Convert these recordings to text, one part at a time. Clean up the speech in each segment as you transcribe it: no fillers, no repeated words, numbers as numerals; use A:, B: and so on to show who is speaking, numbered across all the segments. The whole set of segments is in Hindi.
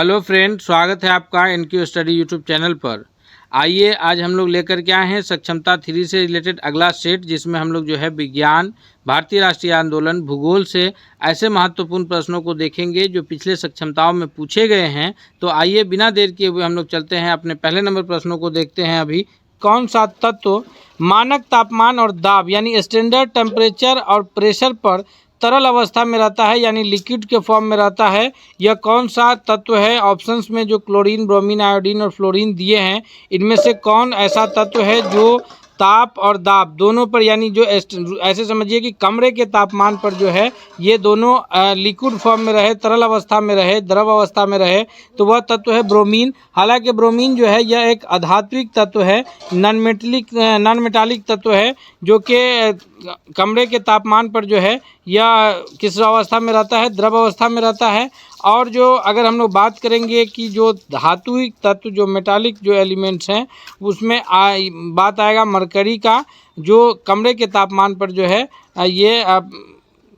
A: हेलो फ्रेंड, स्वागत है आपका इनक्यू स्टडी यूट्यूब चैनल पर। आइए आज हम लोग लेकर के आए हैं सक्षमता 3 से रिलेटेड अगला सेट, जिसमें हम लोग जो है विज्ञान, भारतीय राष्ट्रीय आंदोलन, भूगोल से ऐसे महत्वपूर्ण प्रश्नों को देखेंगे जो पिछले सक्षमताओं में पूछे गए हैं। तो आइए बिना देर किए हुए हम लोग चलते हैं अपने पहले नंबर प्रश्नों को देखते हैं। अभी कौन सा तत्व मानक तापमान और दाब यानी स्टैंडर्ड टेम्परेचर और प्रेशर पर तरल अवस्था में रहता है यानी लिक्विड के फॉर्म में रहता है? यह कौन सा तत्व है? ऑप्शंस में जो क्लोरीन, ब्रोमीन, आयोडीन और फ्लोरीन दिए हैं, इनमें से कौन ऐसा तत्व है जो ताप और दाब दोनों पर, यानी जो ऐसे समझिए कि कमरे के तापमान पर जो है ये दोनों लिक्विड फॉर्म में रहे, तरल अवस्था में रहे, द्रव अवस्था में रहे, तो वह तत्व है ब्रोमीन। हालांकि ब्रोमीन जो है यह एक अधात्विक तत्व है, नॉन मेटालिक तत्व है, जो कि कमरे के तापमान पर जो है यह किस अवस्था में रहता है? द्रव अवस्था में रहता है। और जो अगर हम लोग बात करेंगे कि जो धातुविक तत्व, जो मेटालिक जो एलिमेंट्स हैं, उसमें बात आएगा मरकरी का, जो कमरे के तापमान पर जो है ये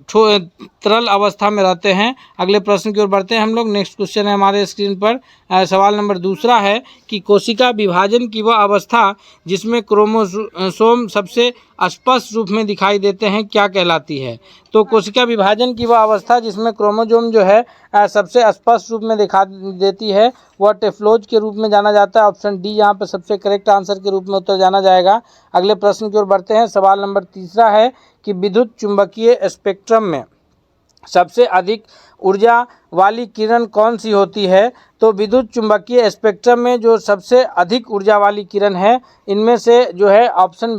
A: तरल अवस्था में रहते हैं। अगले प्रश्न की ओर बढ़ते हैं हम लोग। नेक्स्ट क्वेश्चन है हमारे स्क्रीन पर, सवाल नंबर दूसरा है कि कोशिका विभाजन की वह अवस्था जिसमें क्रोमोसोम सबसे स्पष्ट रूप में दिखाई देते हैं क्या कहलाती है? तो कोशिका विभाजन की वह अवस्था जिसमें क्रोमोसोम जो है सबसे स्पष्ट रूप में दिखा देती है, वह टेफ्लोज के रूप में जाना जाता है। ऑप्शन डी यहाँ पर सबसे करेक्ट आंसर के रूप में उत्तर जाना जाएगा। अगले प्रश्न की ओर बढ़ते हैं। सवाल नंबर तीसरा है कि विद्युत चुंबकीय स्पेक्ट्रम में सबसे अधिक ऊर्जा वाली किरण कौन सी होती है? तो विद्युत चुंबकीय स्पेक्ट्रम में जो सबसे अधिक ऊर्जा वाली किरण है, इनमें से जो है ऑप्शन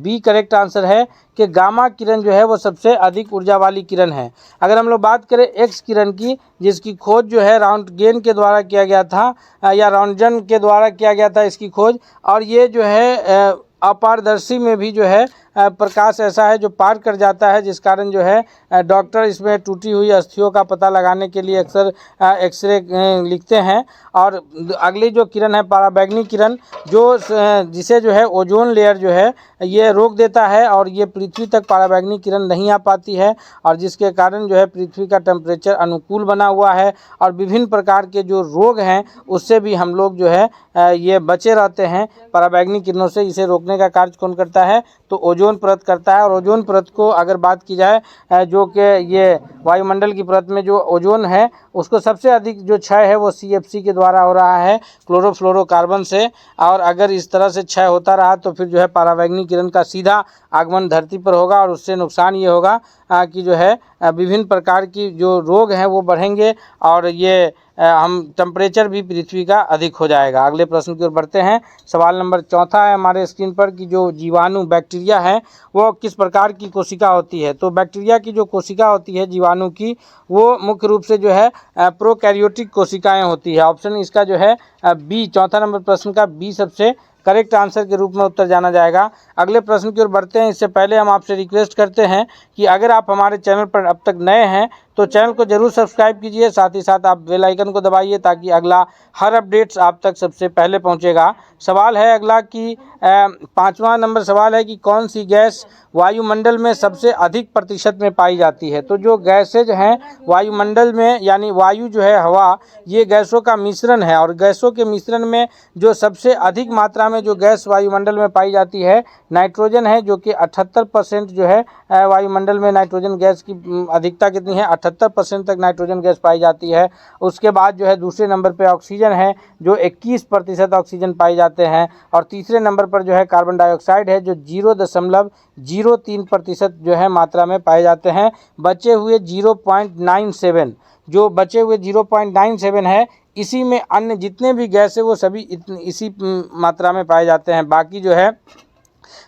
A: बी करेक्ट आंसर है कि गामा किरण जो है वो सबसे अधिक ऊर्जा वाली किरण है। अगर हम लोग बात करें एक्स किरण की, जिसकी खोज जो है रॉन्टगेन के द्वारा किया गया था, या रॉन्टजन के द्वारा किया गया था इसकी खोज, और ये जो है अपारदर्शी में भी जो है प्रकाश ऐसा है जो पार कर जाता है, जिस कारण जो है डॉक्टर इसमें टूटी हुई अस्थियों का पता लगाने के लिए अक्सर एक्सरे लिखते हैं। और अगली जो किरण है पराबैंगनी किरण, जो जिसे जो है ओजोन लेयर जो है ये रोक देता है, और ये पृथ्वी तक पराबैंगनी किरण नहीं आ पाती है, और जिसके कारण जो है पृथ्वी का टेम्परेचर अनुकूल बना हुआ है, और विभिन्न प्रकार के जो रोग हैं उससे भी हम लोग जो है ये बचे रहते हैं पराबैंगनी किरणों से। इसे रोकने का कार्य कौन करता है? तो ओजोन परत करता है। और ओजोन परत को अगर बात की जाए, जो कि ये वायुमंडल की परत में जो ओजोन है उसको सबसे अधिक जो क्षय है वो CFC के द्वारा हो रहा है, क्लोरोफ्लोरोकार्बन से। और अगर इस तरह से क्षय होता रहा तो फिर जो है पराबैंगनी किरण का सीधा आगमन धरती पर होगा, और उससे नुकसान ये होगा कि जो है विभिन्न प्रकार की जो रोग हैं वो बढ़ेंगे, और ये हम टेम्परेचर भी पृथ्वी का अधिक हो जाएगा। अगले प्रश्न की ओर बढ़ते हैं। सवाल नंबर चौथा है हमारे स्क्रीन पर कि जो जीवाणु बैक्टीरिया है वो किस प्रकार की कोशिका होती है? तो बैक्टीरिया की जो कोशिका होती है जीवाणु की, वो मुख्य रूप से जो है प्रोकैरियोटिक कोशिकाएं होती है। ऑप्शन इसका जो है बी, चौथा नंबर प्रश्न का बी सबसे करेक्ट आंसर के रूप में उत्तर जाना जाएगा। अगले प्रश्न की ओर बढ़ते हैं। इससे पहले हम आपसे रिक्वेस्ट करते हैं कि अगर आप हमारे चैनल पर अब तक नए हैं तो चैनल को जरूर सब्सक्राइब कीजिए, साथ ही साथ आप बेल आइकन को दबाइए ताकि अगला हर अपडेट्स आप तक सबसे पहले पहुंचेगा। सवाल है अगला कि पाँचवा नंबर सवाल है कि कौन सी गैस वायुमंडल में सबसे अधिक प्रतिशत में पाई जाती है? तो जो गैसेज हैं वायुमंडल में, यानी वायु जो है हवा, ये गैसों का मिश्रण है, और गैसों के मिश्रण में जो सबसे अधिक मात्रा में जो गैस वायुमंडल में पाई जाती है नाइट्रोजन है, जो कि 78% जो है वायुमंडल में नाइट्रोजन गैस की अधिकता कितनी है? 78% तक नाइट्रोजन गैस पाई जाती है। उसके बाद जो है दूसरे नंबर पे ऑक्सीजन है, जो 21% ऑक्सीजन पाई जाते हैं, और तीसरे नंबर पर जो है कार्बन डाइऑक्साइड है, जो 0.03% जो है मात्रा में पाए जाते हैं। बचे हुए 0.97, जो बचे हुए 0.97 है, इसी में अन्य जितने भी गैस है वो सभी इसी मात्रा में पाए जाते हैं। बाकी जो है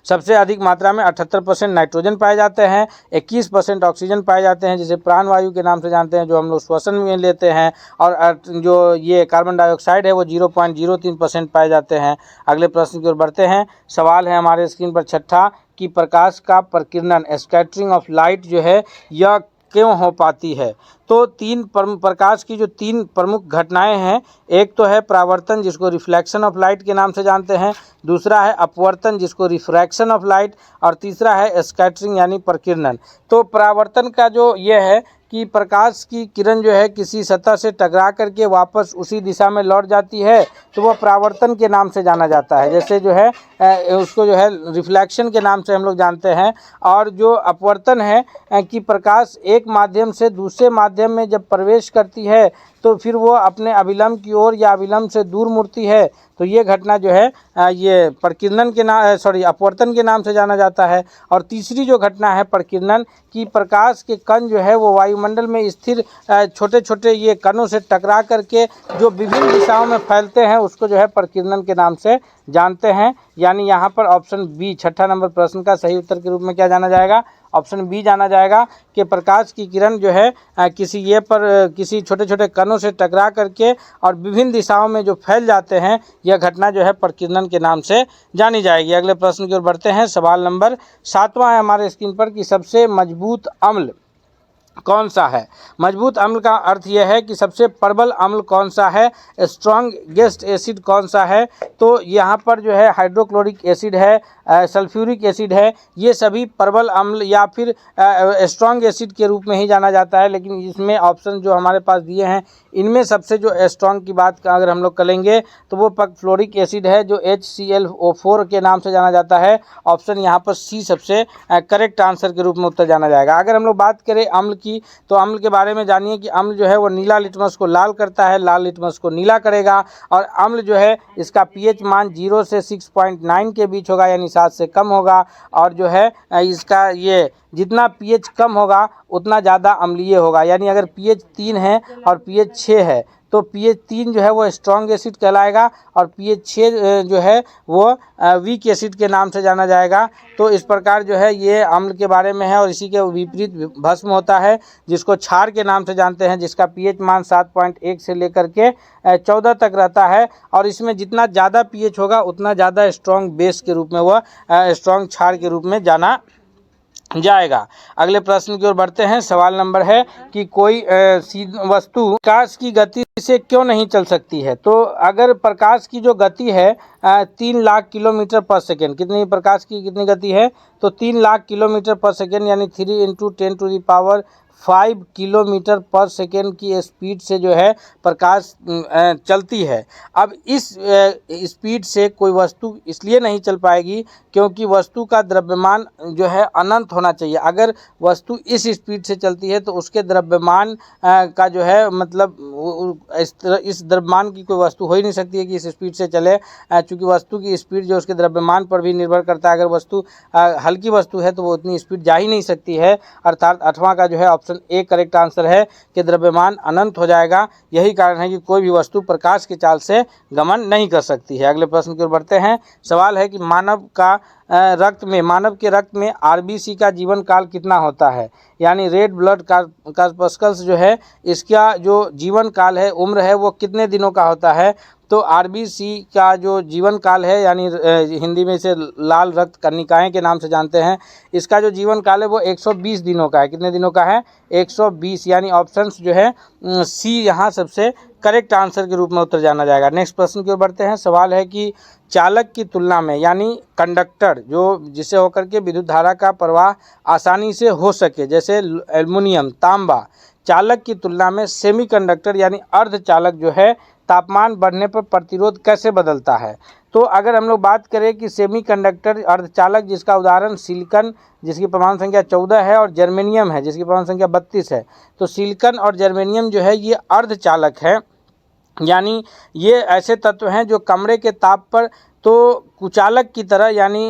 A: सबसे अधिक मात्रा में 78% नाइट्रोजन पाए जाते हैं, 21% ऑक्सीजन पाए जाते हैं, जिसे प्राणवायु के नाम से जानते हैं, जो हम लोग श्वसन में लेते हैं, और जो ये कार्बन डाइऑक्साइड है वो 0.03% पाए जाते हैं। अगले प्रश्न की ओर बढ़ते हैं। सवाल है हमारे स्क्रीन पर छठा कि प्रकाश का प्रकीर्णन, स्कैटरिंग ऑफ लाइट जो है यह क्यों हो पाती है? तो प्रकाश की जो 3 प्रमुख घटनाएं हैं, एक तो है परावर्तन जिसको रिफ्लेक्शन ऑफ लाइट के नाम से जानते हैं, दूसरा है अपवर्तन जिसको रिफ्रैक्शन ऑफ लाइट, और तीसरा है स्कैटरिंग यानी प्रकीर्णन। तो परावर्तन का जो ये है कि प्रकाश की किरण जो है किसी सतह से टकरा करके वापस उसी दिशा में लौट जाती है तो वह परावर्तन के नाम से जाना जाता है। जैसे जो है उसको जो है रिफ्लेक्शन के नाम से हम लोग जानते हैं। और जो अपवर्तन है कि प्रकाश एक माध्यम से दूसरे माध्यम में जब प्रवेश करती है तो फिर वो अपने अभिलंब की ओर या अभिलंब से दूर मुड़ती है, तो ये घटना जो है ये प्रकीर्णन के अपवर्तन के नाम से जाना जाता है। और तीसरी जो घटना है प्रकीर्णन, कि प्रकाश के कण जो है वो वायुमंडल में स्थिर छोटे छोटे ये कणों से टकरा करके जो विभिन्न दिशाओं में फैलते हैं उसको जो है प्रकीर्णन के नाम से जानते हैं। यानी यहाँ पर ऑप्शन बी 6ठा नंबर प्रश्न का सही उत्तर के रूप में क्या जाना जाएगा, ऑप्शन बी जाना जाएगा कि प्रकाश की किरण जो है किसी छोटे छोटे कणों से टकरा करके और विभिन्न दिशाओं में जो फैल जाते हैं, यह घटना जो है प्रकीर्णन के नाम से जानी जाएगी। अगले प्रश्न की ओर बढ़ते हैं। सवाल नंबर 7वां है हमारे स्क्रीन पर कि सबसे मजबूत अम्ल कौन सा है। मजबूत अम्ल का अर्थ यह है कि सबसे प्रबल अम्ल कौन सा है, स्ट्रॉन्गेस्ट एसिड कौन सा है। तो यहाँ पर जो है हाइड्रोक्लोरिक एसिड है, सल्फ्यूरिक एसिड है, ये सभी प्रबल अम्ल या फिर स्ट्रॉन्ग एसिड के रूप में ही जाना जाता है। लेकिन इसमें ऑप्शन जो हमारे पास दिए हैं इनमें सबसे जो स्ट्रॉन्ग की बात का अगर हम लोग करेंगे तो वो फ्लोरिक एसिड है जो HClO4 के नाम से जाना जाता है। ऑप्शन यहाँ पर सी सबसे करेक्ट आंसर के रूप में उत्तर जाना जाएगा। अगर हम लोग बात करें अम्ल की तो अम्ल के बारे में जानिए कि अम्ल जो है वो नीला लिटमस को लाल करता है, लाल लिटमस को नीला करेगा। और अम्ल जो है इसका pH मान 0 से 6.9 के बीच होगा, यानी 7 से कम होगा। और जो है इसका ये जितना pH कम होगा उतना ज़्यादा अम्लीय होगा। यानी अगर pH 3 है और pH 6 है तो pH 3 जो है वो स्ट्रॉन्ग एसिड कहलाएगा और pH 6 जो है वो वीक एसिड के नाम से जाना जाएगा। तो इस प्रकार जो है ये अम्ल के बारे में है। और इसी के विपरीत भस्म होता है जिसको क्षार के नाम से जानते हैं, जिसका pH मान 7.1 से लेकर के 14 तक रहता है। और इसमें जितना ज़्यादा pH होगा उतना ज़्यादा स्ट्रॉन्ग बेस के रूप में वह स्ट्रॉन्ग क्षार के रूप में जाना जाएगा। अगले प्रश्न की ओर बढ़ते हैं। सवाल नंबर है कि कोई वस्तु प्रकाश की गति से क्यों नहीं चल सकती है। तो अगर प्रकाश की जो गति है 3 लाख किलोमीटर पर सेकेंड, प्रकाश की कितनी गति है तो 3 लाख किलोमीटर पर सेकेंड, यानी 3 × 10⁵ किलोमीटर पर सेकेंड की स्पीड से जो है प्रकाश चलती है। अब इस स्पीड से कोई वस्तु इसलिए नहीं चल पाएगी क्योंकि वस्तु का द्रव्यमान जो है अनंत होना चाहिए। अगर वस्तु इस स्पीड से चलती है तो उसके द्रव्यमान का जो है मतलब इस द्रव्यमान की कोई वस्तु हो ही नहीं सकती है कि इस स्पीड से चले, चूँकि वस्तु की स्पीड जो उसके द्रव्यमान पर भी निर्भर करता है। अगर वस्तु हल्की वस्तु है तो वो उतनी स्पीड जा ही नहीं सकती है। अर्थात 8वां का जो है ऑप्शन ए करेक्ट आंसर है कि द्रव्यमान अनंत हो जाएगा। यही कारण है कि कोई भी वस्तु प्रकाश की चाल से गमन नहीं कर सकती है। अगले प्रश्न की ओर बढ़ते हैं। सवाल है कि मानव के रक्त में आरबीसी का जीवन काल कितना होता है, यानी रेड ब्लड कॉर्पस्कल्स जो है इसका जो जीवन काल है, उम्र है, वो कितने दिनों का होता है। तो आरबीसी का जो जीवन काल है, यानी हिंदी में इसे लाल रक्त कणिकाएं के नाम से जानते हैं, इसका जो जीवन काल है वो 120 दिनों का है। कितने दिनों का है 120, यानी ऑप्शंस जो है सी यहाँ सबसे करेक्ट आंसर के रूप में उत्तर जाना जाएगा। नेक्स्ट प्रश्न की ओर बढ़ते हैं। सवाल है कि चालक की तुलना में, यानी कंडक्टर जो जिसे होकर के विद्युत धारा का प्रवाह आसानी से हो सके, जैसे एल्युमिनियम, तांबा, चालक की तुलना में सेमीकंडक्टर यानी अर्धचालक जो है तापमान बढ़ने पर प्रतिरोध कैसे बदलता है। तो अगर हम लोग बात करें कि सेमीकंडक्टर अर्धचालक जिसका उदाहरण सिलिकॉन जिसकी परमाणु संख्या 14 है और जर्मेनियम है जिसकी परमाणु संख्या 32 है, तो सिलिकॉन और जर्मेनियम जो है ये अर्धचालक है, यानी ये ऐसे तत्व हैं जो कमरे के ताप पर तो कुचालक की तरह यानी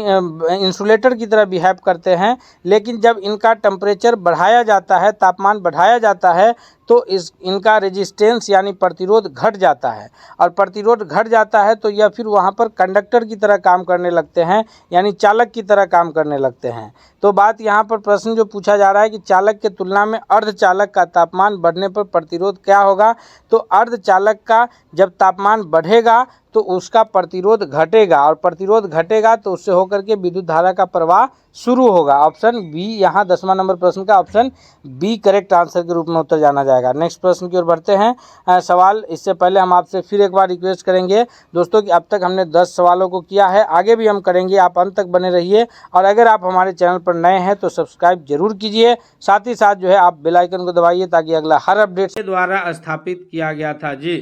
A: इंसुलेटर की तरह बिहेव करते हैं, लेकिन जब इनका टेम्परेचर बढ़ाया जाता है, तापमान बढ़ाया जाता है, तो इनका रेजिस्टेंस यानी प्रतिरोध घट जाता है। और प्रतिरोध घट जाता है तो यह फिर वहाँ पर कंडक्टर की तरह काम करने लगते हैं, यानी चालक की तरह काम करने लगते हैं। तो बात यहाँ पर प्रश्न जो पूछा जा रहा है कि चालक के तुलना में अर्धचालक का तापमान बढ़ने पर प्रतिरोध क्या होगा। तो अर्धचालक का जब तापमान बढ़ेगा तो उसका प्रतिरोध घटेगा, और प्रतिरोध घटेगा तो उससे होकर के विद्युत धारा का प्रवाह शुरू होगा। ऑप्शन बी यहाँ 10वां नंबर प्रश्न का ऑप्शन बी करेक्ट आंसर के रूप में उत्तर जाना जाएगा। नेक्स्ट प्रश्न की ओर बढ़ते हैं। सवाल इससे पहले हम आपसे फिर एक बार रिक्वेस्ट करेंगे दोस्तों कि अब तक हमने 10 सवालों को किया है, आगे भी हम करेंगे, आप अंत तक बने रहिए। और अगर आप हमारे चैनल पर नए हैं तो सब्सक्राइब जरूर कीजिए, साथ ही साथ जो है आप बेल आइकन को दबाइए ताकि अगला हर अपडेट के द्वारा स्थापित किया गया था। जी,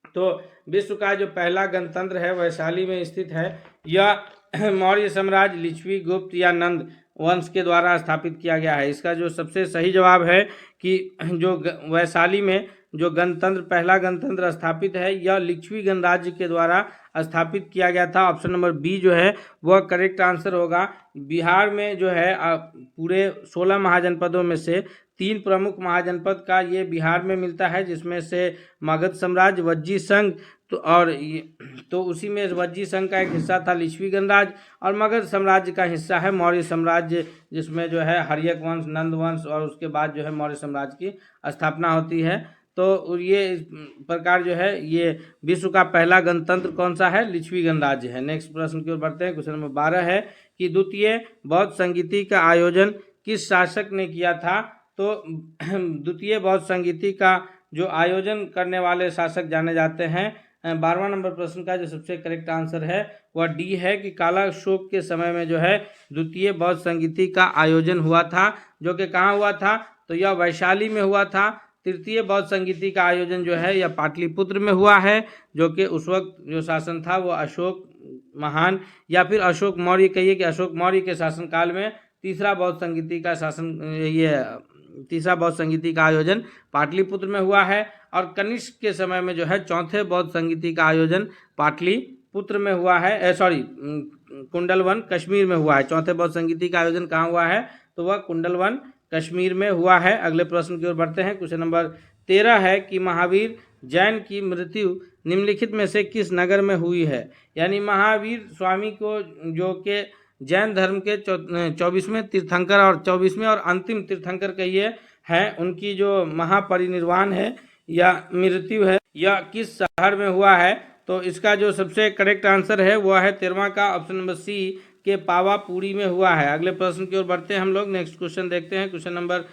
A: तो विश्व का जो पहला गणतंत्र है वैशाली में स्थित है। यह मौर्य साम्राज्य, लिच्छवी, गुप्त या नंद वंश के द्वारा स्थापित किया गया है। इसका जो सबसे सही जवाब है कि जो वैशाली में जो गणतंत्र, पहला गणतंत्र स्थापित है, यह लिच्छवी गणराज्य के द्वारा स्थापित किया गया था। ऑप्शन नंबर बी जो है वह करेक्ट आंसर होगा। बिहार में जो है पूरे 16 महाजनपदों में से 3 प्रमुख महाजनपद का ये बिहार में मिलता है, जिसमें से मगध साम्राज्य, वज्जी संघ, तो उसी में वज्जी संघ का एक हिस्सा था लिच्छवी गणराज्य, और मगध साम्राज्य का हिस्सा है मौर्य साम्राज्य, जिसमें जो है हर्यक वंश, नंद वंश और उसके बाद जो है मौर्य साम्राज्य की स्थापना होती है। तो ये इस प्रकार जो है ये विश्व का पहला गणतंत्र कौन सा है? लिच्छवी गणराज्य है। नेक्स्ट प्रश्न की ओर बढ़ते हैं। क्वेश्चन नंबर 12 है कि द्वितीय बौद्ध संगीति का आयोजन किस शासक ने किया था? तो द्वितीय बौद्ध संगीति का जो आयोजन करने वाले शासक जाने जाते हैं, 12वां नंबर प्रश्न का जो सबसे करेक्ट आंसर है वह डी है कि काला अशोक के समय में जो है द्वितीय बौद्ध संगीति का आयोजन हुआ था, जो कि कहाँ हुआ था? तो यह वैशाली में हुआ था। तृतीय बौद्ध संगीति का आयोजन जो है यह पाटलिपुत्र में हुआ है, जो कि उस वक्त जो शासन था वो अशोक महान या फिर अशोक मौर्य, कहिए कि अशोक मौर्य के शासनकाल में तीसरा बौद्ध संगीति का तीसरा बौद्ध संगीति का आयोजन पाटलिपुत्र में हुआ है। और कनिष्क के समय में जो है चौथे बौद्ध संगीति का आयोजन पाटलिपुत्र में हुआ है, कुंडलवन कश्मीर में हुआ है। चौथे बौद्ध संगीति का आयोजन कहाँ हुआ है? तो वह कुंडलवन कश्मीर में हुआ है। अगले प्रश्न की ओर बढ़ते हैं। क्वेश्चन नंबर 13 है कि महावीर जैन की मृत्यु निम्नलिखित में से किस नगर में हुई है? यानी महावीर स्वामी को, जो कि जैन धर्म के 24वें तीर्थंकर और 24वें और अंतिम तीर्थंकर कहिए हैं, उनकी जो महापरिनिर्वाण है या मृत्यु है यह किस शहर में हुआ है? तो इसका जो सबसे करेक्ट आंसर है वह है 13वां का ऑप्शन नंबर सी के पावापुरी में हुआ है। अगले प्रश्न की ओर बढ़ते हैं हम लोग। नेक्स्ट क्वेश्चन देखते हैं। क्वेश्चन नंबर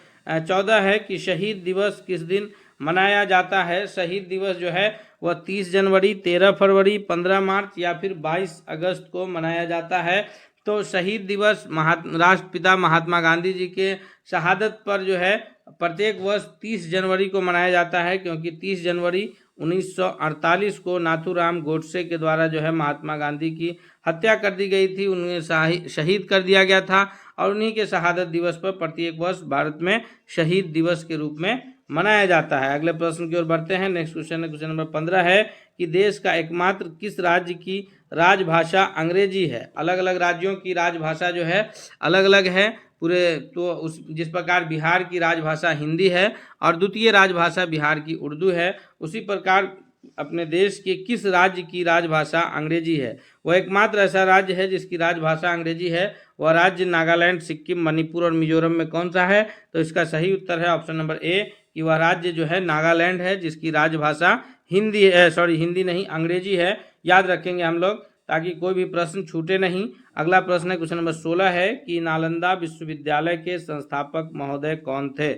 A: 14 है कि शहीद दिवस किस दिन मनाया जाता है? शहीद दिवस जो है वह 30 जनवरी, 13 फरवरी, 15 मार्च या फिर 22 अगस्त को मनाया जाता है। तो शहीद दिवस राष्ट्रपिता महात्मा गांधी जी के शहादत पर जो है प्रत्येक वर्ष 30 जनवरी को मनाया जाता है, क्योंकि 30 जनवरी 1948 को नाथूराम गोडसे के द्वारा जो है महात्मा गांधी की हत्या कर दी गई थी, उन्हें शहीद कर दिया गया था, और उन्हीं के शहादत दिवस पर प्रत्येक वर्ष भारत में शहीद दिवस के रूप में मनाया जाता है। अगले प्रश्न की ओर बढ़ते हैं। नेक्स्ट क्वेश्चन है, क्वेश्चन नंबर 15 है कि देश का एकमात्र किस राज्य की राजभाषा अंग्रेजी है? अलग अलग राज्यों की राजभाषा जो है अलग अलग है पूरे, तो जिस प्रकार बिहार की राजभाषा हिंदी है और द्वितीय राजभाषा बिहार की उर्दू है, उसी प्रकार अपने देश के किस राज्य की राजभाषा अंग्रेजी है? वह एकमात्र ऐसा राज्य है जिसकी राजभाषा अंग्रेजी है, वह राज्य नागालैंड, सिक्किम, मणिपुर और मिजोरम में कौन सा है? तो इसका सही उत्तर है ऑप्शन नंबर ए कि वह राज्य जो है नागालैंड है, जिसकी राजभाषा हिंदी है, हिंदी नहीं अंग्रेजी है। याद रखेंगे हम लोग ताकि कोई भी प्रश्न छूटे नहीं। अगला प्रश्न है, क्वेश्चन नंबर 16 है कि नालंदा विश्वविद्यालय के संस्थापक महोदय कौन थे?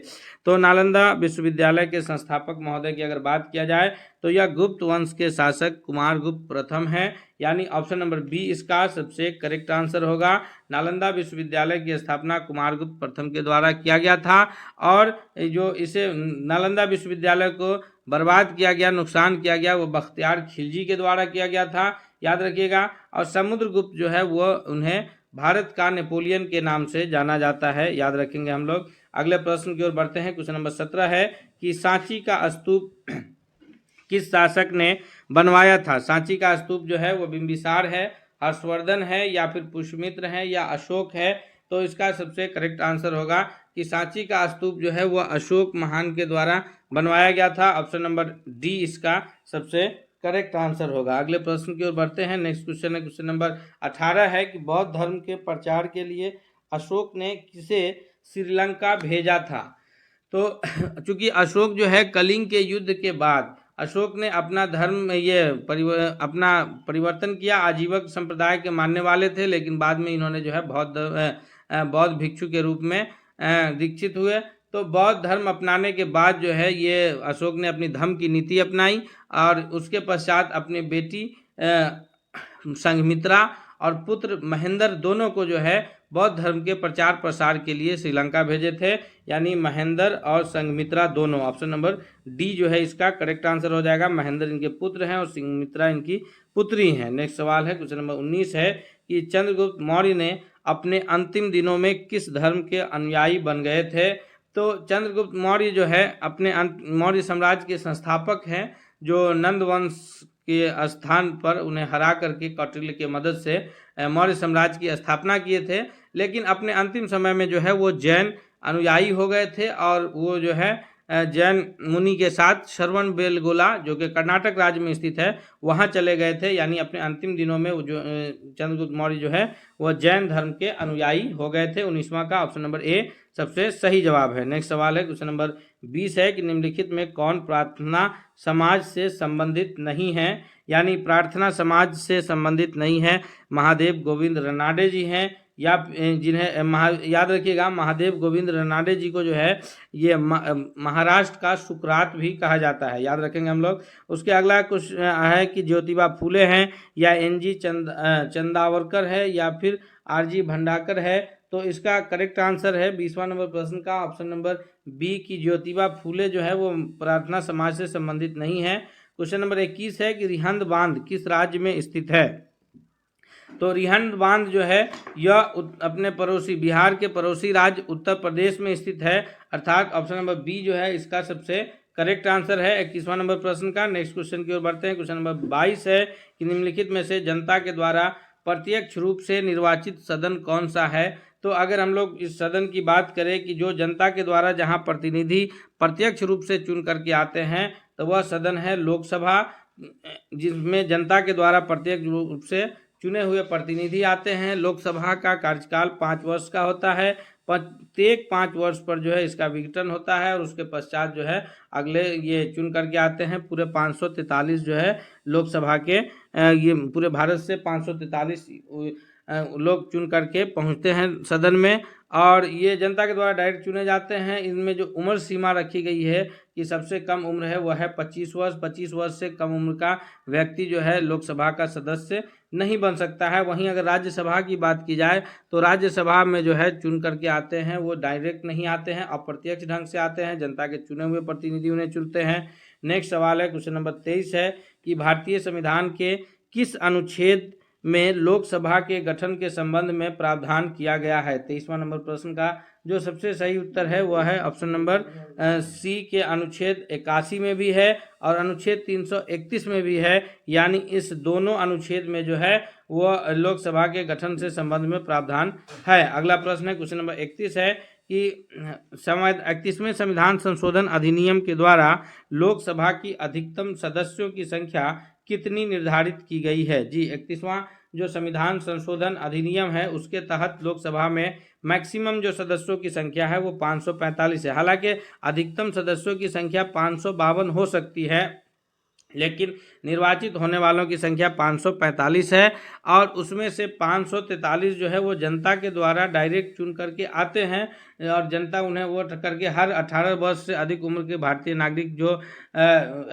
A: तो नालंदा विश्वविद्यालय के संस्थापक महोदय की अगर बात किया जाए तो यह गुप्त वंश के शासक कुमारगुप्त प्रथम है, यानी ऑप्शन नंबर बी इसका सबसे करेक्ट आंसर होगा। नालंदा विश्वविद्यालय की स्थापना कुमारगुप्त प्रथम के द्वारा किया गया था, और जो इसे नालंदा विश्वविद्यालय को बर्बाद किया गया, नुकसान किया गया, वो बख्तियार खिलजी के द्वारा किया गया था, याद रखिएगा। और समुद्रगुप्त जो है वो उन्हें भारत का नेपोलियन के नाम से जाना जाता है, याद रखेंगे हम लोग। अगले प्रश्न की ओर बढ़ते हैं। क्वेश्चन नंबर 17 है कि सांची का स्तूप किस शासक ने बनवाया था? सांची का स्तूप जो है वो बिंबिसार है, हर्षवर्धन है या फिर पुष्यमित्र है या अशोक है? तो इसका सबसे करेक्ट आंसर होगा कि सांची का स्तूप जो है वह अशोक महान के द्वारा बनवाया गया था। ऑप्शन नंबर डी इसका सबसे करेक्ट आंसर होगा। अगले प्रश्न की ओर बढ़ते हैं। नेक्स्ट क्वेश्चन है, क्वेश्चन नंबर 18 है कि बौद्ध धर्म के प्रचार के लिए अशोक ने किसे श्रीलंका भेजा था? तो चूंकि अशोक जो है कलिंग के युद्ध के बाद अशोक ने अपना धर्म अपना परिवर्तन किया। आजीवक संप्रदाय के मानने वाले थे, लेकिन बाद में इन्होंने जो है बौद्ध भिक्षु के रूप में दीक्षित हुए। तो बौद्ध धर्म अपनाने के बाद जो है ये अशोक ने अपनी धम्म की नीति अपनाई और उसके पश्चात अपनी बेटी संघमित्रा और पुत्र महेंद्र दोनों को जो है बौद्ध धर्म के प्रचार प्रसार के लिए श्रीलंका भेजे थे। यानी महेंद्र और संघमित्रा दोनों, ऑप्शन नंबर डी जो है इसका करेक्ट आंसर हो जाएगा। महेंद्र इनके पुत्र हैं और संघमित्रा इनकी पुत्री हैं। नेक्स्ट सवाल है, क्वेश्चन नंबर 19 है कि चंद्रगुप्त मौर्य ने अपने अंतिम दिनों में किस धर्म के अनुयायी बन गए थे। तो चंद्रगुप्त मौर्य जो है अपने मौर्य साम्राज्य के संस्थापक हैं, जो नंद वंश के स्थान पर उन्हें हरा करके कौटिल्य के मदद से मौर्य साम्राज्य की स्थापना किए थे। लेकिन अपने अंतिम समय में जो है वो जैन अनुयायी हो गए थे और वो जो है जैन मुनि के साथ श्रवण बेलगोला जो कि कर्नाटक राज्य में स्थित है वहाँ चले गए थे। यानी अपने अंतिम दिनों में वो जो चंद्रगुप्त मौर्य जो है वह जैन धर्म के अनुयायी हो गए थे। 19वां का ऑप्शन नंबर ए सबसे सही जवाब है। नेक्स्ट सवाल है, क्वेश्चन नंबर 20 है कि निम्नलिखित में कौन प्रार्थना समाज से संबंधित नहीं है। यानी प्रार्थना समाज से संबंधित नहीं है। महादेव गोविंद रनाडे जी हैं, या जिन्हें याद रखिएगा महादेव गोविंद रनाडे जी को जो है ये महाराष्ट्र का सुकरात भी कहा जाता है, याद रखेंगे हम लोग। उसके अगला कुछ है कि ज्योतिबा फूले हैं, या एनजी चंदावरकर है, या फिर आरजी भंडाकर है। तो इसका करेक्ट आंसर है 20वां नंबर प्रश्न का ऑप्शन नंबर बी की ज्योतिबा फूले जो है वो प्रार्थना समाज से संबंधित नहीं है। क्वेश्चन नंबर 21 है कि रिहंद बांध किस राज्य में स्थित है। तो रिहंद बांध जो है यह अपने पड़ोसी बिहार के पड़ोसी राज्य उत्तर प्रदेश में स्थित है, अर्थात ऑप्शन नंबर बी जो है इसका सबसे करेक्ट आंसर है 21वां नंबर प्रश्न का। नेक्स्ट क्वेश्चन की ओर बढ़ते हैं। क्वेश्चन नंबर 22 है कि निम्नलिखित में से जनता के द्वारा प्रत्यक्ष रूप से निर्वाचित सदन कौन सा है। तो अगर हम लोग इस सदन की बात करें कि जो जनता के द्वारा जहां प्रतिनिधि प्रत्यक्ष रूप से चुन करके आते हैं तो वह सदन है लोकसभा, जिसमें जनता के द्वारा प्रत्यक्ष रूप से चुने हुए प्रतिनिधि आते हैं। लोकसभा का कार्यकाल 5 वर्ष का होता है। प्रत्येक 5 वर्ष पर जो है इसका विघटन होता है और उसके पश्चात जो है अगले ये चुन करके आते हैं। पूरे 543 जो है लोकसभा के ये पूरे भारत से 543 लोग चुन करके पहुंचते हैं सदन में, और ये जनता के द्वारा डायरेक्ट चुने जाते हैं। इनमें जो उम्र सीमा रखी गई है कि सबसे कम उम्र है वह है 25 वर्ष। 25 वर्ष से कम उम्र का व्यक्ति जो है लोकसभा का सदस्य नहीं बन सकता है। वहीं अगर राज्यसभा की बात की जाए तो राज्यसभा में जो है चुन करके आते हैं वो डायरेक्ट नहीं आते हैं, अप्रत्यक्ष ढंग से आते हैं। जनता के चुने हुए प्रतिनिधि उन्हें चुनते हैं। नेक्स्ट सवाल है, क्वेश्चन नंबर 23 है कि भारतीय संविधान के किस अनुच्छेद में लोकसभा के गठन के संबंध में प्रावधान किया गया है। 23वां नंबर प्रश्न का जो सबसे सही उत्तर है वह है ऑप्शन नंबर सी के अनुच्छेद 81 में भी है और अनुच्छेद 331 में भी है। यानी इस दोनों अनुच्छेद में जो है वह लोकसभा के गठन से संबंध में प्रावधान है। अगला प्रश्न है, क्वेश्चन नंबर 31 है कि 31वें संविधान संशोधन अधिनियम के द्वारा लोकसभा की अधिकतम सदस्यों की संख्या कितनी निर्धारित की गई है। जी, 31वां जो संविधान संशोधन अधिनियम है उसके तहत लोकसभा में मैक्सिमम जो सदस्यों की संख्या है वो 545 है। हालांकि अधिकतम सदस्यों की संख्या 552 हो सकती है, लेकिन निर्वाचित होने वालों की संख्या 545 है और उसमें से 543 जो है वो जनता के द्वारा डायरेक्ट चुन करके आते हैं और जनता उन्हें वोट करके हर 18 वर्ष से अधिक उम्र के भारतीय नागरिक जो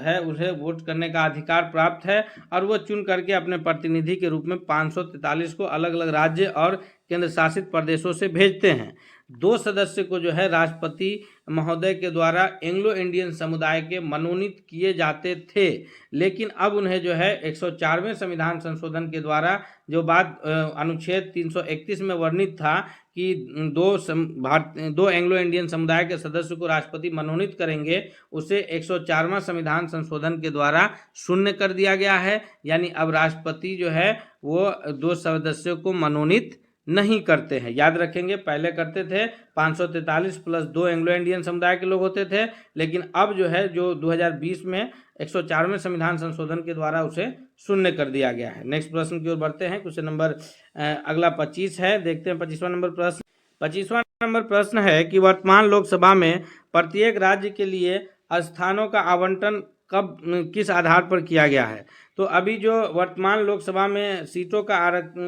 A: है उसे वोट करने का अधिकार प्राप्त है और वो चुन करके अपने प्रतिनिधि के रूप में 543 को अलग अलग राज्य और केंद्र शासित प्रदेशों से भेजते हैं। 2 सदस्य को जो है राष्ट्रपति महोदय के द्वारा एंग्लो इंडियन समुदाय के मनोनीत किए जाते थे, लेकिन अब उन्हें जो है 104वें संविधान संशोधन के द्वारा जो बात अनुच्छेद 331 में वर्णित था कि 2 एंग्लो इंडियन समुदाय के सदस्य को राष्ट्रपति मनोनीत करेंगे, उसे 104वां संविधान संशोधन के द्वारा शून्य कर दिया गया है। यानी अब राष्ट्रपति जो है वो 2 सदस्यों को मनोनीत नहीं करते हैं। याद रखेंगे, पहले करते थे 543 प्लस 2 एंग्लो इंडियन समुदाय के लोग होते थे, लेकिन अब जो है जो 2020 में 104वें संविधान संशोधन के द्वारा उसे शून्य कर दिया गया है। नेक्स्ट प्रश्न की ओर बढ़ते हैं। क्वेश्चन नंबर अगला 25 है, देखते हैं 25वां नंबर प्रश्न। 25वां नंबर प्रश्न है कि वर्तमान लोकसभा में प्रत्येक राज्य के लिए स्थानों का आवंटन कब किस आधार पर किया गया है। तो अभी जो वर्तमान लोकसभा में सीटों का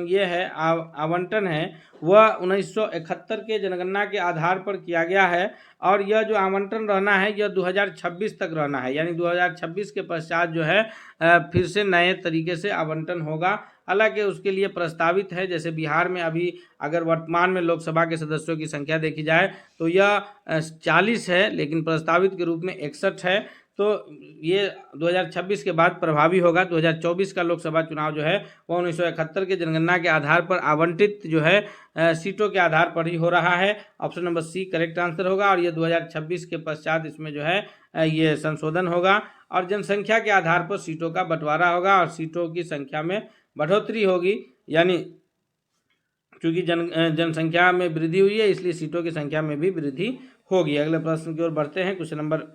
A: ये है आवंटन है वह 1971 के जनगणना के आधार पर किया गया है और यह जो आवंटन रहना है यह 2026 तक रहना है, यानी 2026 के पश्चात जो है फिर से नए तरीके से आवंटन होगा। हालांकि उसके लिए प्रस्तावित है, जैसे बिहार में अभी अगर वर्तमान में लोकसभा के सदस्यों की संख्या देखी जाए तो यह 40 है, लेकिन प्रस्तावित के रूप में 61 है। तो ये 2026 के बाद प्रभावी होगा। 2024 का लोकसभा चुनाव जो है वो 1971 के जनगणना के आधार पर आवंटित जो है सीटों के आधार पर ही हो रहा है। Option number C correct answer होगा और ये 2026 के पश्चात इसमें जो है ये संशोधन होगा और जनसंख्या के आधार पर सीटों का बंटवारा होगा और सीटों की संख्या में बढ़ोतरी होगी, यानी चूंकि जनसंख्या में वृद्धि हुई है इसलिए सीटों की संख्या में भी वृद्धि होगी। अगले प्रश्न की ओर बढ़ते हैं। क्वेश्चन नंबर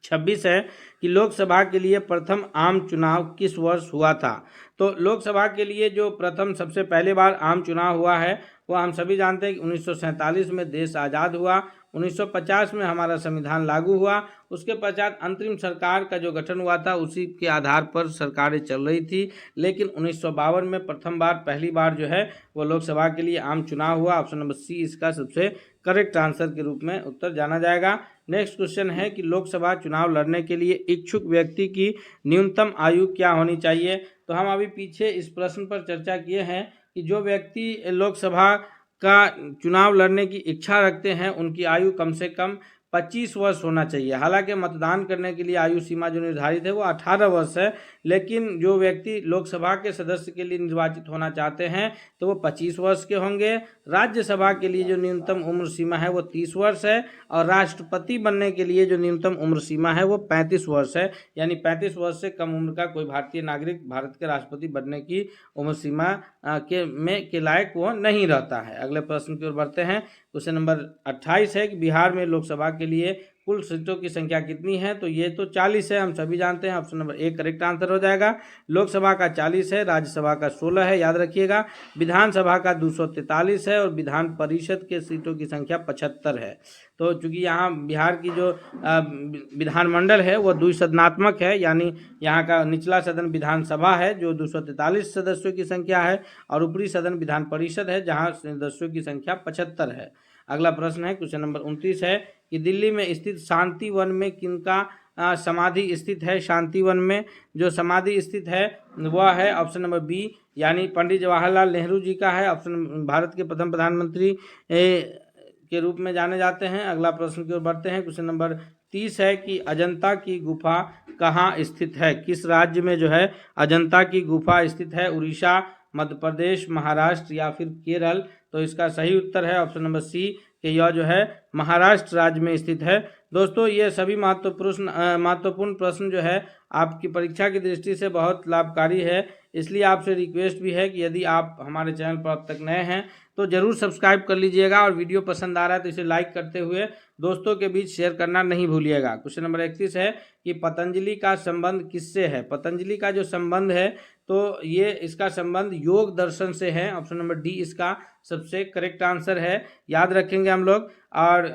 A: 26 है कि लोकसभा के लिए प्रथम आम चुनाव किस वर्ष हुआ था। तो लोकसभा के लिए जो प्रथम सबसे पहले बार आम चुनाव हुआ है वो हम सभी जानते हैं कि 1947 में देश आज़ाद हुआ, 1950 में हमारा संविधान लागू हुआ, उसके पश्चात अंतरिम सरकार का जो गठन हुआ था उसी के आधार पर सरकारें चल रही थी, लेकिन 1952 में प्रथम बार पहली बार जो है वो लोकसभा के लिए आम चुनाव हुआ। ऑप्शन नंबर सी इसका सबसे करेक्ट आंसर के रूप में उत्तर जाना जाएगा। नेक्स्ट क्वेश्चन है कि लोकसभा चुनाव लड़ने के लिए इच्छुक व्यक्ति की न्यूनतम आयु क्या होनी चाहिए। तो हम अभी पीछे इस प्रश्न पर चर्चा किए हैं कि जो व्यक्ति लोकसभा का चुनाव लड़ने की इच्छा रखते हैं उनकी आयु कम से कम 25 वर्ष होना चाहिए। हालांकि मतदान करने के लिए आयु सीमा जो निर्धारित है वो 18 वर्ष है, लेकिन जो व्यक्ति लोकसभा के सदस्य के लिए निर्वाचित होना चाहते हैं तो वो 25 वर्ष के होंगे। राज्यसभा के लिए जो न्यूनतम उम्र सीमा है वो 30 वर्ष है और राष्ट्रपति बनने के लिए जो न्यूनतम उम्र सीमा है वो 35 वर्ष है, यानी 35 वर्ष से कम उम्र का कोई भारतीय नागरिक भारत के राष्ट्रपति बनने की उम्र सीमा के लायक वो नहीं रहता है। अगले प्रश्न की ओर बढ़ते हैं। क्वेश्चन नंबर 28 है कि बिहार में लोकसभा के लिए कुल सीटों की संख्या कितनी है। तो ये तो 40 है, हम सभी जानते हैं। Option number A correct answer हो जाएगा। लोकसभा का 40 है, राज्यसभा का 16 है, याद रखिएगा। विधानसभा का 243 है और विधान परिषद के सीटों की संख्या 75 है। तो चूंकि यहाँ बिहार की जो विधानमंडल है वो द्विसदनात्मक है, यानी यहाँ का निचला सदन विधानसभा है जो 243 सदस्यों की संख्या है और ऊपरी सदन विधान परिषद है जहाँ सदस्यों की संख्या 75 है। अगला प्रश्न है क्वेश्चन नंबर 29 है कि दिल्ली में स्थित शांति वन में किनका समाधि स्थित है। शांति वन में जो समाधि स्थित है वह है ऑप्शन नंबर बी, यानी पंडित जवाहरलाल नेहरू जी का है। ऑप्शन भारत के प्रथम प्रधानमंत्री के रूप में जाने जाते हैं। अगला प्रश्न की ओर बढ़ते हैं। क्वेश्चन नंबर 30 है कि अजंता की गुफा कहाँ स्थित है। किस राज्य में जो है अजंता की गुफा स्थित है। उड़ीसा, मध्य प्रदेश, महाराष्ट्र या फिर केरल। तो इसका सही उत्तर है ऑप्शन नंबर सी कि यह जो है महाराष्ट्र राज्य में स्थित है। दोस्तों ये सभी महत्वपूर्ण प्रश्न जो है आपकी परीक्षा की दृष्टि से बहुत लाभकारी है, इसलिए आपसे रिक्वेस्ट भी है कि यदि आप हमारे चैनल पर अब तक नए हैं तो ज़रूर सब्सक्राइब कर लीजिएगा और वीडियो पसंद आ रहा है तो इसे लाइक करते हुए दोस्तों के बीच शेयर करना नहीं भूलिएगा। क्वेश्चन नंबर 31 है कि पतंजलि का संबंध किससे है। पतंजलि का जो संबंध है तो ये इसका संबंध योग दर्शन से है। ऑप्शन नंबर डी इसका सबसे करेक्ट आंसर है, याद रखेंगे हम लोग। और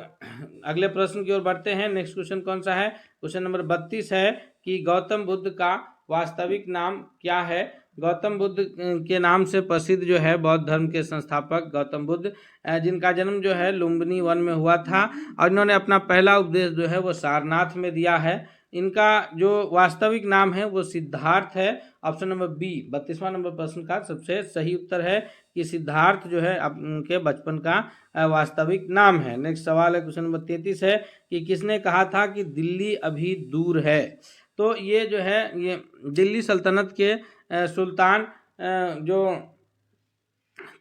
A: अगले प्रश्न की ओर बढ़ते हैं। नेक्स्ट क्वेश्चन कौन सा है। क्वेश्चन नंबर 32 है कि गौतम बुद्ध का वास्तविक नाम क्या है। गौतम बुद्ध के नाम से प्रसिद्ध जो है बौद्ध धर्म के संस्थापक गौतम बुद्ध, जिनका जन्म जो है लुम्बिनी वन में हुआ था और इन्होंने अपना पहला उपदेश जो है वो सारनाथ में दिया है। इनका जो वास्तविक नाम है वो सिद्धार्थ है। ऑप्शन नंबर बी 32वां नंबर प्रश्न का सबसे सही उत्तर है कि सिद्धार्थ जो है उनके बचपन का वास्तविक नाम है। नेक्स्ट सवाल है क्वेश्चन नंबर 33 है कि किसने कहा था कि दिल्ली अभी दूर है। तो ये जो है ये दिल्ली सल्तनत के सुल्तान जो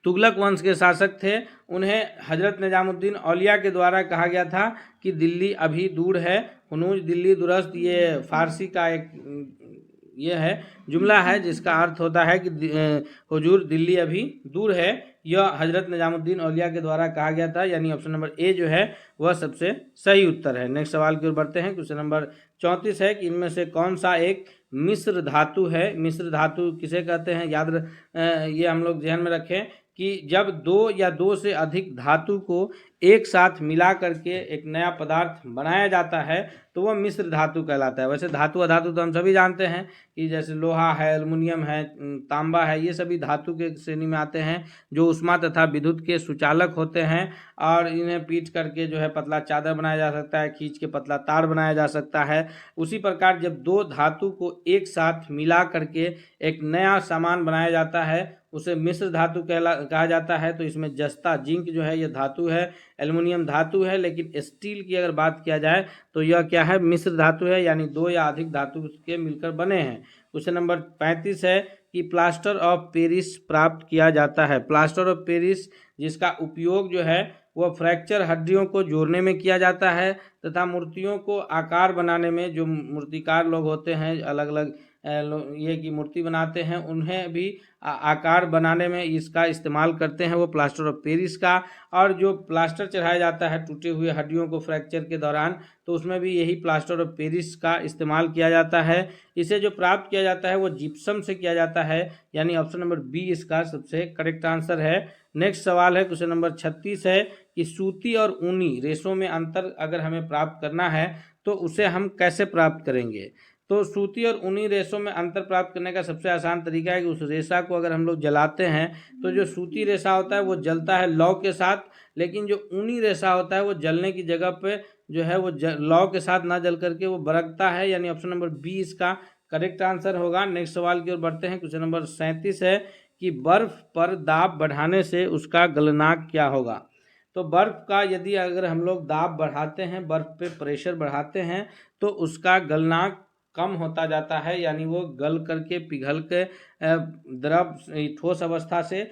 A: तुगलक वंश के शासक थे उन्हें हजरत निजामुद्दीन औलिया के द्वारा कहा गया था कि दिल्ली अभी दूर है। हुनूज दिल्ली दुरस्त ये फारसी का एक ये है जुमला है जिसका अर्थ होता है कि हुजूर दिल्ली अभी दूर है। यह हजरत निजामुद्दीन औलिया के द्वारा कहा गया था, यानी ऑप्शन नंबर ए जो है वह सबसे सही उत्तर है। नेक्स्ट सवाल की ओर बढ़ते हैं। क्वेश्चन नंबर 34 है कि इनमें से कौन सा एक मिश्र धातु है। मिश्र धातु किसे कहते हैं, ये हम लोग ध्यान में रखें कि जब दो या दो से अधिक धातु को एक साथ मिला करके एक नया पदार्थ बनाया जाता है तो वह मिश्र धातु कहलाता है। वैसे धातु अधातु तो हम सभी जानते हैं कि जैसे लोहा है, एल्युमिनियम है, तांबा है, ये सभी धातु के श्रेणी में आते हैं जो उष्मा तथा विद्युत के सुचालक होते हैं और इन्हें पीट करके जो है पतला चादर बनाया जा सकता है, खींच के पतला तार बनाया जा सकता है। उसी प्रकार जब दो धातु को एक साथ मिला करके एक नया सामान बनाया जाता है उसे मिश्र धातु कहा जाता है। तो इसमें जस्ता जिंक जो है यह धातु है, एल्युमिनियम धातु है, लेकिन स्टील की अगर बात किया जाए तो यह क्या है, मिश्र धातु है, यानी दो या अधिक धातु के मिलकर बने हैं। क्वेश्चन नंबर 35 है कि प्लास्टर ऑफ पेरिस प्राप्त किया जाता है। प्लास्टर ऑफ पेरिस जिसका उपयोग जो है वह फ्रैक्चर हड्डियों को जोड़ने में किया जाता है तथा मूर्तियों को आकार बनाने में, जो मूर्तिकार लोग होते हैं अलग अलग ये की मूर्ति बनाते हैं उन्हें भी आकार बनाने में इसका इस्तेमाल करते हैं वो प्लास्टर ऑफ पेरिस का। और जो प्लास्टर चढ़ाया जाता है टूटे हुए हड्डियों को फ्रैक्चर के दौरान तो उसमें भी यही प्लास्टर ऑफ पेरिस का इस्तेमाल किया जाता है। इसे जो प्राप्त किया जाता है वो जिप्सम से किया जाता है, यानी ऑप्शन नंबर बी इसका सबसे करेक्ट आंसर है। नेक्स्ट सवाल है क्वेश्चन नंबर 36 है कि सूती और ऊनी रेशों में अंतर अगर हमें प्राप्त करना है तो उसे हम कैसे प्राप्त करेंगे। तो सूती और ऊनी रेशों में अंतर प्राप्त करने का सबसे आसान तरीका है कि उस रेशा को अगर हम लोग जलाते हैं तो जो सूती रेशा होता है वो जलता है लौ के साथ, लेकिन जो ऊनी रेशा होता है वो जलने की जगह पे जो है वो लौ के साथ ना जल करके वो बरकता है, यानी ऑप्शन नंबर बी इसका करेक्ट आंसर होगा। नेक्स्ट सवाल की ओर बढ़ते हैं। क्वेश्चन नंबर 37 है कि बर्फ पर दाब बढ़ाने से उसका गलनांक क्या होगा। तो बर्फ का यदि अगर हम लोग दाब बढ़ाते हैं, बर्फ पे प्रेशर बढ़ाते हैं तो उसका गलनांक कम होता जाता है, यानी वो गल करके पिघल के द्रव ठोस अवस्था से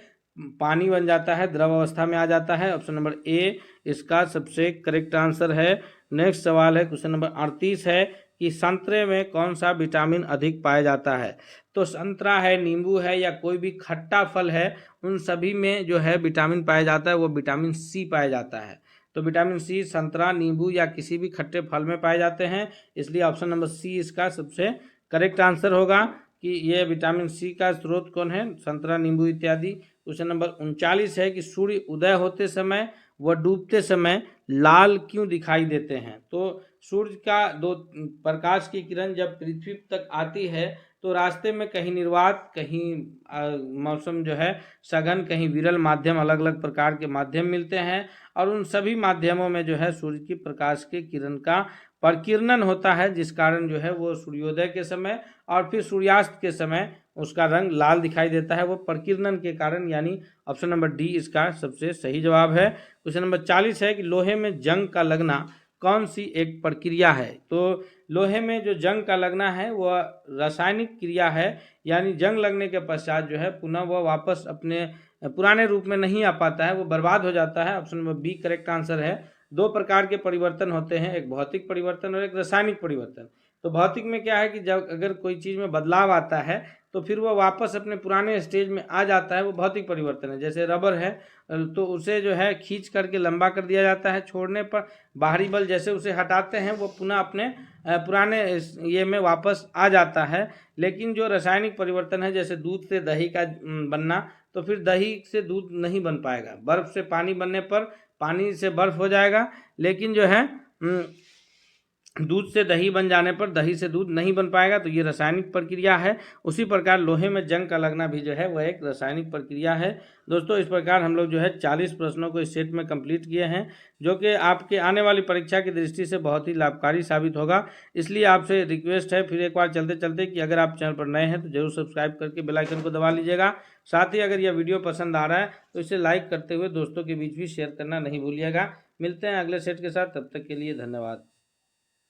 A: पानी बन जाता है, द्रव अवस्था में आ जाता है। ऑप्शन नंबर ए इसका सबसे करेक्ट आंसर है। नेक्स्ट सवाल है क्वेश्चन नंबर 38 है कि संतरे में कौन सा विटामिन अधिक पाया जाता है। तो संतरा है, नींबू है या कोई भी खट्टा फल है, उन सभी में जो है विटामिन पाया जाता है वो विटामिन सी पाया जाता है। तो विटामिन सी संतरा, नींबू या किसी भी खट्टे फल में पाए जाते हैं, इसलिए ऑप्शन नंबर सी इसका सबसे करेक्ट आंसर होगा कि ये विटामिन सी का स्रोत कौन है, संतरा, नींबू इत्यादि। क्वेश्चन नंबर 39 है कि सूर्य उदय होते समय व डूबते समय लाल क्यों दिखाई देते हैं। तो सूर्य का दो प्रकाश की किरण जब पृथ्वी तक आती है तो रास्ते में कहीं निर्वात, कहीं मौसम जो है सघन, कहीं विरल माध्यम, अलग अलग प्रकार के माध्यम मिलते हैं और उन सभी माध्यमों में जो है सूर्य की प्रकाश के किरण का प्रकीर्णन होता है, जिस कारण जो है वो सूर्योदय के समय और फिर सूर्यास्त के समय उसका रंग लाल दिखाई देता है, वो प्रकीर्णन के कारण, यानी ऑप्शन नंबर डी इसका सबसे सही जवाब है। क्वेश्चन नंबर 40 है कि लोहे में जंग का लगना कौन सी एक प्रक्रिया है। तो लोहे में जो जंग का लगना है वह रासायनिक क्रिया है, यानी जंग लगने के पश्चात जो है पुनः वह वापस अपने पुराने रूप में नहीं आ पाता है, वो बर्बाद हो जाता है। Option number B correct answer है। दो प्रकार के परिवर्तन होते हैं, एक भौतिक परिवर्तन और एक रासायनिक परिवर्तन। तो भौतिक में क्या है कि जब अगर कोई चीज़ में बदलाव आता है तो फिर वह वापस अपने पुराने स्टेज में आ जाता है, वो भौतिक परिवर्तन है। जैसे रबर है तो उसे जो है खींच करके लंबा कर दिया जाता है, छोड़ने पर बाहरी बल जैसे उसे हटाते हैं वो पुनः अपने पुराने ये में वापस आ जाता है। लेकिन जो रासायनिक परिवर्तन है, जैसे दूध से दही का बनना, तो फिर दही से दूध नहीं बन पाएगा, बर्फ से पानी बनने पर पानी से बर्फ हो जाएगा, लेकिन जो है दूध से दही बन जाने पर दही से दूध नहीं बन पाएगा। तो ये रासायनिक प्रक्रिया है। उसी प्रकार लोहे में जंग का लगना भी जो है वह एक रासायनिक प्रक्रिया है। दोस्तों इस प्रकार हम लोग जो है 40 प्रश्नों को इस सेट में कंप्लीट किए हैं, जो कि आपके आने वाली परीक्षा की दृष्टि से बहुत ही लाभकारी साबित होगा। इसलिए आपसे रिक्वेस्ट है फिर एक बार चलते चलते कि अगर आप चैनल पर नए हैं तो जरूर सब्सक्राइब करके बेल आइकन को दबा लीजिएगा। साथ ही अगर यह वीडियो पसंद आ रहा है तो इसे लाइक करते हुए दोस्तों के बीच भी शेयर करना नहीं भूलिएगा। मिलते हैं अगले सेट के साथ, तब तक के लिए धन्यवाद।